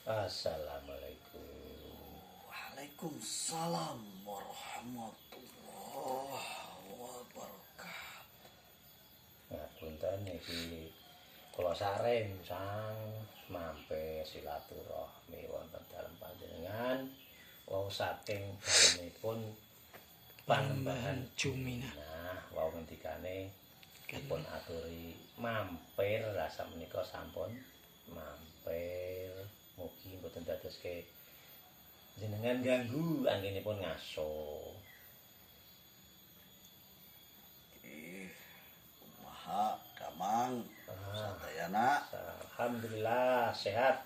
Assalamualaikum. Waalaikumsalam warahmatullahi wabarakatuh. Ngapunten iki kula sareng sang mampir silaturahmi wonten dalem panjenengan wau saking dalemipun Panembahan Jumina. Nah, wau ngendikane dipun aturi mampir rasa menika sampun mampir mugi mboten dadoske jenengan ganggu anggenipun ngaso. Kumaha damang sadayana. Alhamdulillah sehat.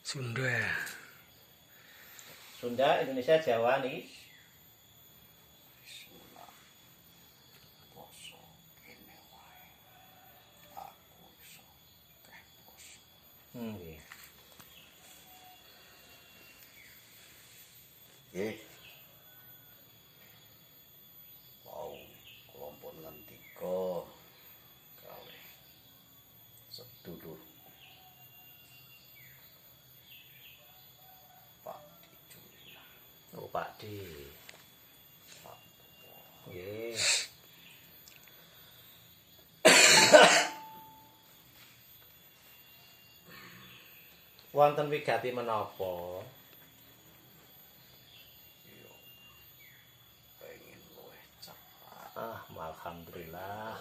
Sunda. Sunda, Indonesia, Jawa nih. Bismillah. Poso kene wae. Aku iso keh poso. Nggih. Nggih. Wau kelompok ngendika kalih sedulur Pak Jumina. Oh, Pak Di. Pak Nggih. Wonten wigati menapa? yo pengen luwih cepat. Alhamdulillah.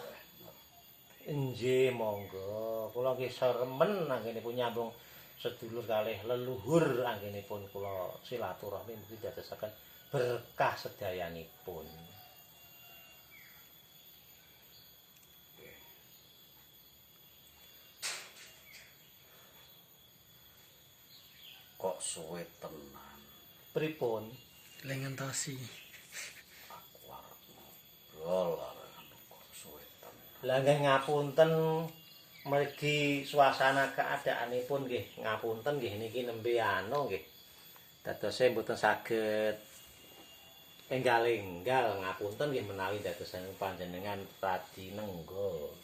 Nggih, monggo. Kula nggih seremen anggenipun nyambung sedulur kalih leluhur anggenipun kula silaturahmi mugi dadosaken berkah sedayanipun. Kok suwe tenan Pripun? Lengentosi. aku arep ngobrol arek kok suwe tenan. Lah nggih ngapunten mergi suasana keadaanipun nggih ngapunten nggih niki nembe anu nggih. Dadose mboten saged enggal-enggal ngapunten nggih menawi dadosan panjenengan radi nenggo.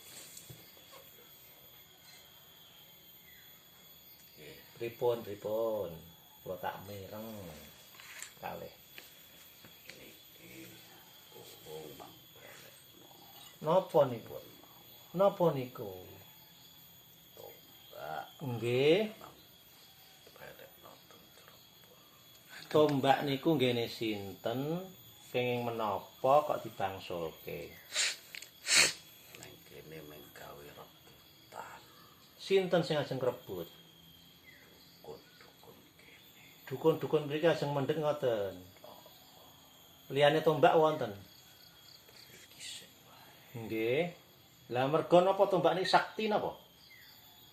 Pripun kula tak mireng kalih. Napa niku? Napa niku? Tombak Nggih, berekno Cirebon. tombak niku nggene sinten? Kenging menapa kok dibangsulke? Neng kene meng gawe rebutan. Sinten sing ajeng rebut? Dukun-dukun kene. Dukun-dukun mriki ajeng mendhet ngoten. Liyane tombak wonten. Dhisik wae. Nggih. Lah merga napa tombak niki sakti napa?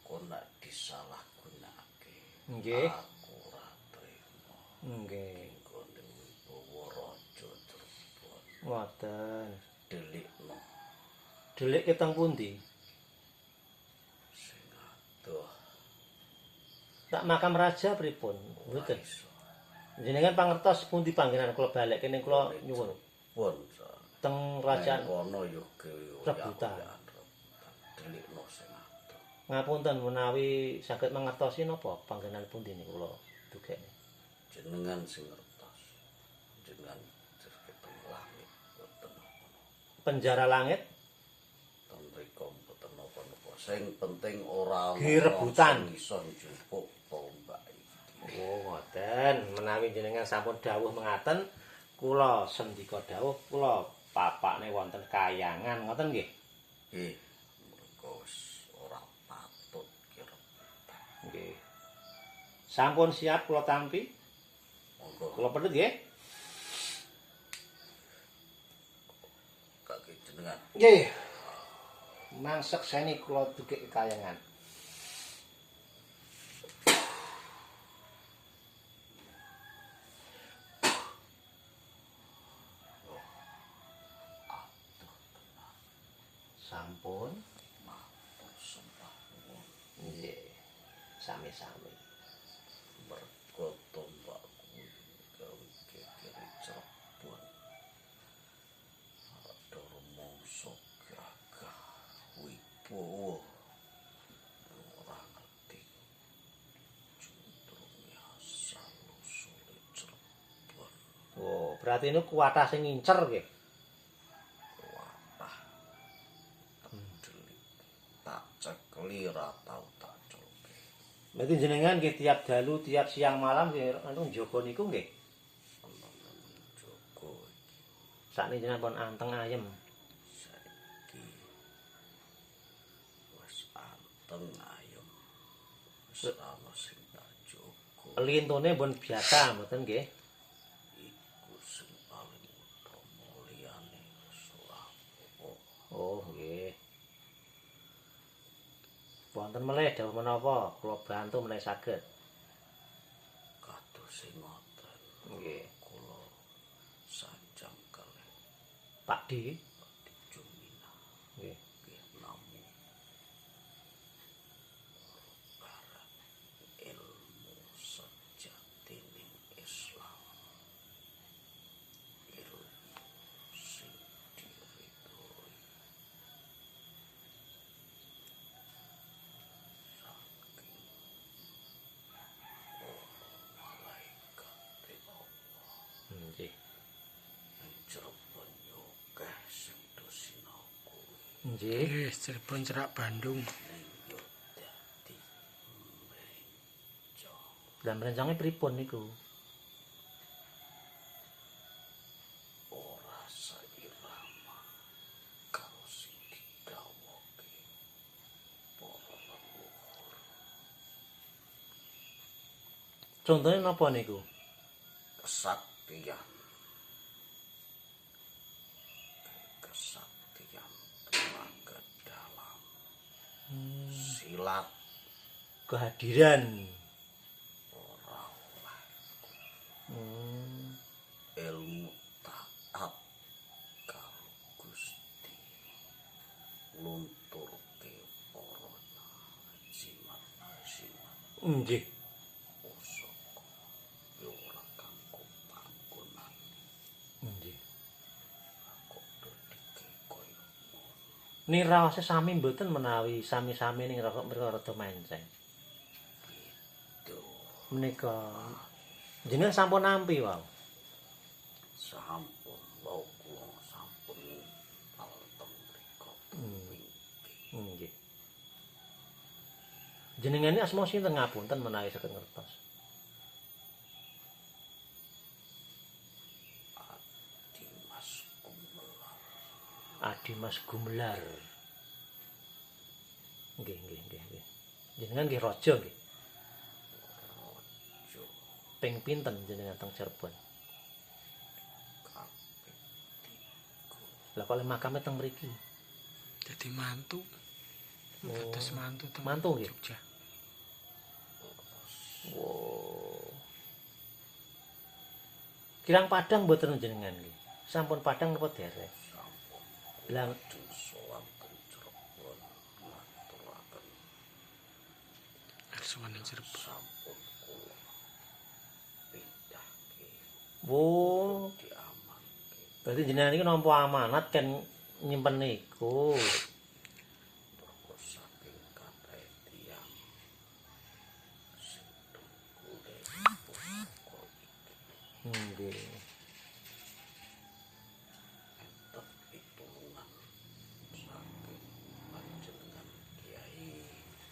Kok nek disalahgunakake. Nggih. Aku ora trima. Nggih. Nggone Wibowo Raja Cirebon. Ngoten. Delikno Delik keteng pundi? sing adoh. Tak makam raja pripun? Mboten. Iso. Jenengan pangertos pundi panggenan kula balik kene kula nyuwun. Pun Teng kerajaan kono yo Rebutan. Delikno sing adoh. ngapunten menawi saged mangertosi napa panggenan pundi niku kula dugekne. Jenengan sing ngertos. Jenengan jerke teng langit boten napa-napa. Penjara langit Teng mriku boten napa-napa. Sing penting ora ana Nggih, rebutan. sing iso njupuk tombak iki. Oh, ngoten. Menawi jenengan sampun dawuh mengaten, kula sendika dawuh kula papakne wonten kayangan, ngoten nggih? Nggih, mergo wis ora patut ki rebutan. Nggih. Sampun siap kula tampi? Monggo Kula pedhet nggih? kaki jenengan. Nggih. Mangsek seni kula dugek kayangan. Sampun Matur sembah nuwun. nggih. Sami-sami. Mergo tombak kuwi gawe gegere Cirebon. Ada rumangsa gagah Wibowo. Ora ngerti berarti ini kuatah sing ngincer nggih. Watah delik tak cekli ra tau tak culke. Berarti jenengan nggih tiap dalu, tiap siang malam nggih anu njaga niku nggih. Joko Sakniki jenengan pun anteng ayem. saiki wis anteng ayem. Wis ana sing tak joko. Lintune pun biasa mboten nggih. Iku sing paling utama liyane selapo. Oh, nggih. Wonten melih dawuh menapa kula bantu menawi saged. Kados sing ngoten. Nggih. Kula sanjang kalih Pak Di. Jumina. Nggih. Nggih namu barat ilmu sejatining Islam. Ilmu sing diridhoi saking malaikat Allah. Nggih. Cirebon yo akeh sing do sinau kuwi. Nggih. Cirebon Cerak Bandung. Ning yo dadi menco. Lah mrencange pripun niku? Ora sairama karo sing didhawuhke para leluhur. Contohnya napa niku? Kesaktian tenaga dalam silat Kehadiran. ora oleh Hmm. ilmu taat karo Gusti lunturke para jimat-jimat Nggih. pusaka yo ora kanggo panggonan Nggih. kok dodike koyo ngono. Niraose sami mboten menawi sami-sami ning rada menceng. Duh, Menika jenengan sampun nampi wae. sampun wau kula sampun altem mriku wingking. Nggih. Jenengane asma sinten ngapunten menawi saged ngertos. Dimas Gumelar Adi Mas Gumelar. Nggih, nggih, nggih, nggih. Jenengan nggih raja nggih. Raja Ping pinten jenengan teng Cirebon? kaping 3 Lah kok le makame teng mriki? Jadi mantu. Dados mantu teng Mantu nggih. Jogja. Wow. Kirang Padang mboten jenengan nggih. Sampun Padang napa derek? sampun Lah lajeng sowan teng Cirebon ngaturaken Arsuwan ing Cirebon. sampun kula pindhahke wo, diamanke berarti jenengan iki nampa amanat kan nyimpen niku. terus saking kathah tiyang sing tunggule pusaka iki Nggih. enten pitulungan saking panjenengan Kiai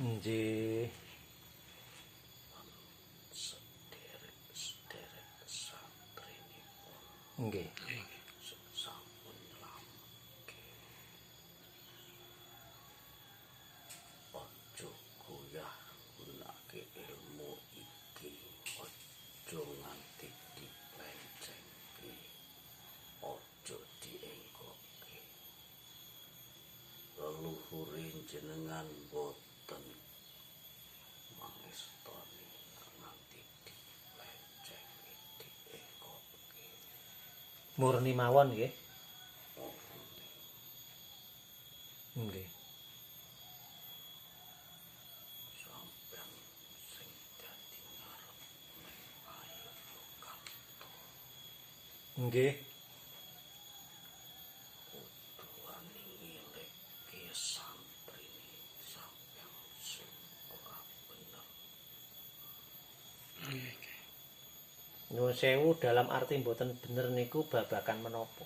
Nggih. lan sederek-sederek santrinipun Nggih. sampun nyelametke. Ojo goyah gunake ilmu iki, ojo nganti diplencengke, ojo dienggoke. Leluhure jenengan boten mangestoni nganti diplencengke, dienggoke. Murni mawon nggih. Nggih. Sampeyan sing dadi ngarep ning ayo kanto Nggih. kudu wani ngileke santrine sampeyan sing ora bener Nyuwun sewu dalam arti mboten bener niku babakan menapa?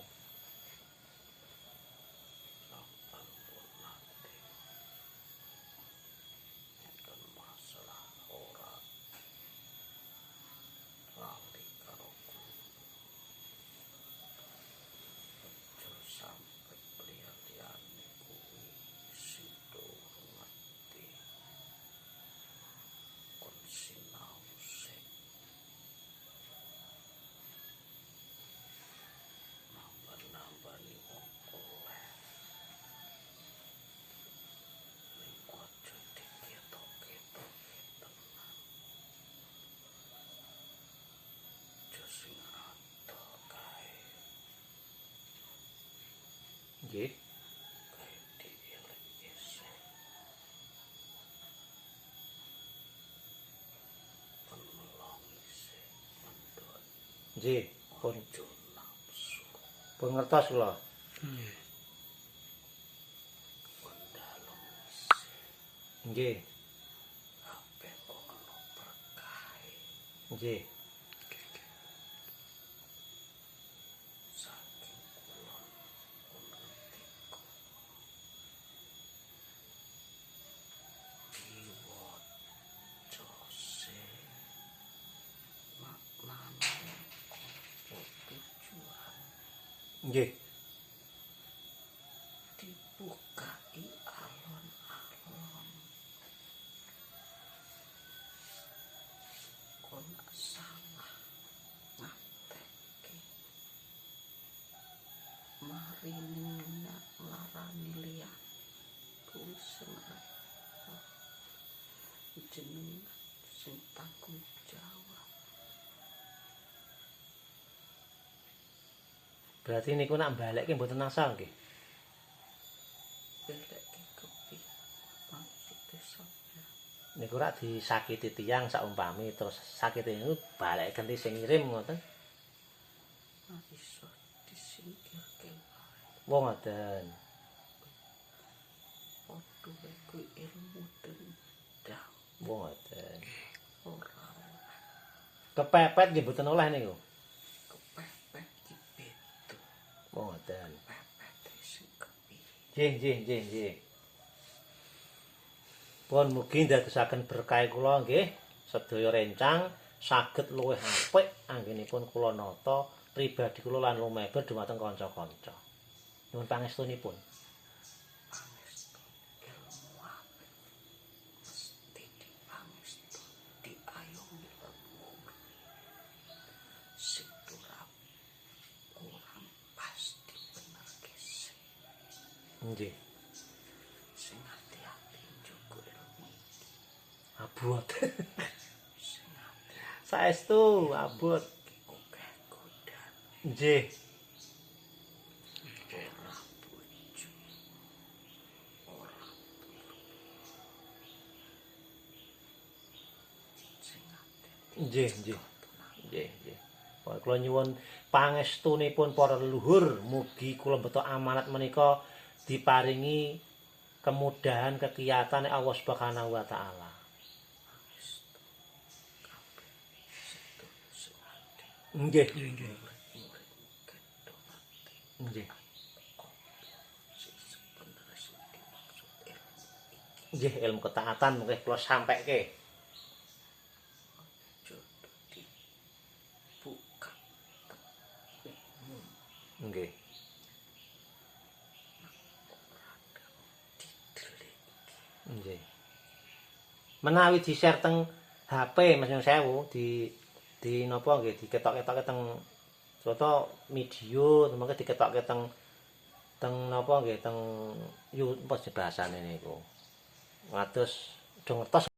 Dan masalah ora lali karo aja sampe liya-liyane kuwi sido ngerti kon sinau sik nambah-nambani wong oleh ning aja diketok-ketok tenan aja sing adoh kae Nggih. kae dieling isih penelong isih mendon Nggih, pun ojo nafsu pun ngertos kula. Nggih. pendalem isih Nggih, kabeh kok ana berkahe nggih. saking kulon pun ngendika diwaca se maknane apa tujuan Nggih. dibukai alon-alon kon salah ngatekke mari ning larani liya kuwi jeneng sing tanggung jawab Berarti niku nak balekke mboten asal nggih. belekke kepiye maksude sampeyan Niku rak disakiti tiyang saumpami terus sakite niku baleke ganti sing ngirim ngoten. iso disingkirke wae Wong ngoten. padha wae ilmu dendam Wong ngoten. ora Kepepet nggih mboten oleh niku. kepepet iki beda Wong ngoten. pepet sing kepiye Nggih. Pun mugi ndadosaken berkah kula nggih. Sedaya rencang saged luwih apik anggenipun kula nata pribadi kula lan lumeber dhumateng kanca-kanca. Nyuwun pangestunipun. pangestu ilmu apik mesti dipangestu diayomi lemur sing turap kurang pasti bener gesek Nggih. sing hati-hati njogo ilmu iki Abot. sing hati-hati Saestu abot. akeh godaan Nggih. ora bojo ora sing hati-hati Nggih. Pokoke kula nyuwun pangestunipun para leluhur, mugi kula beto amanat menika diparingi kemudahan kegiatan Allah Subhanahu wa taala. pangestu kabeh sedaya sing hati Nggih. murid kedho mati Nggih. sing sebenere sing dimaksud ilmu iki Nggih, ilmu ketaatan mungkin kula sampeke. jodoh dibuka umum Nggih. didelik Nggih. Menawi di-share teng HP Mas Nyun Sewu di napa nggih diketok-ketoke teng contoh video mengke diketokke teng napa nggih teng apa bahasane niku. Ngados do ngertos